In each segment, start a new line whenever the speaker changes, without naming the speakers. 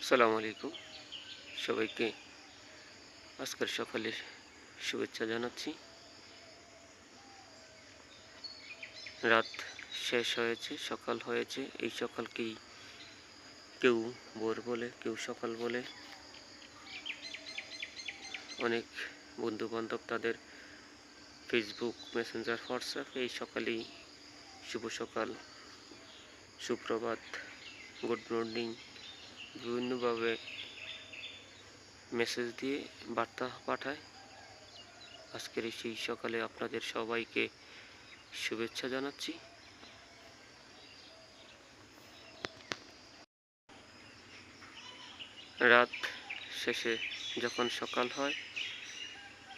আসসালামু আলাইকুম। সবাইকে আজকের সকালের শুভেচ্ছা জানাচ্ছি। রাত শেষ হয়েছে, সকাল হয়েছে। এই সকালকেই কেউ ভোর বলে, কেউ সকাল বলে। অনেক বন্ধুবান্ধব তাদের ফেসবুক, মেসেঞ্জার, হোয়াটসঅ্যাপ এই সকালেই শুভ সকাল, সুপ্রভাত, গুড মর্নিং বিভিন্নভাবে মেসেজ দিয়ে বার্তা পাঠায়। আজকের সেই সকালে আপনাদের সবাইকে শুভেচ্ছা জানাচ্ছি। রাত শেষে যখন সকাল হয়,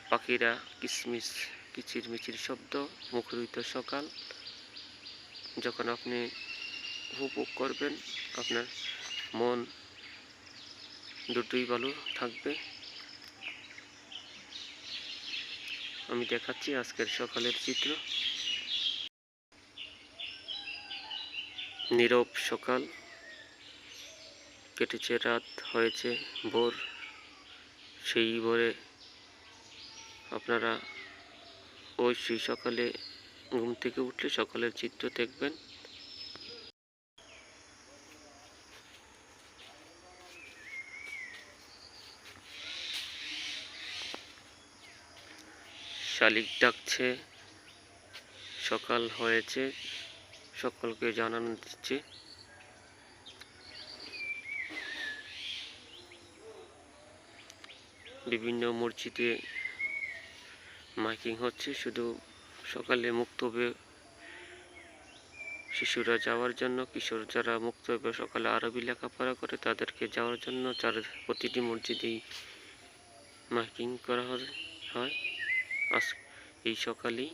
পাখিরা কিচমিচ কিচিরমিচির শব্দ, মুখরিত সকাল যখন আপনি উপভোগ করবেন, আপনার মন দুটোই ভালো থাকবে। আমি দেখাচ্ছি আজকের সকালের চিত্র। নীরব সকাল, কেটেছে রাত, হয়েছে ভোর। সেই ভোরে আপনারা সেই সকালে ঘুম থেকে উঠলে সকালের চিত্র দেখবেন। শালিক ডাকছে, সকাল হয়েছে, সকলকে জানানো দিচ্ছে। বিভিন্ন মসজিদে মাইকিং হচ্ছে, শুধু সকালে মুক্তবে শিশুরা যাওয়ার জন্য, কিশোর যারা মুক্তবে সকালে আরবি লেখাপড়া করে তাদেরকে যাওয়ার জন্য প্রতিটি মসজিদেই মাইকিং করা হয়। আজ এই সকালেই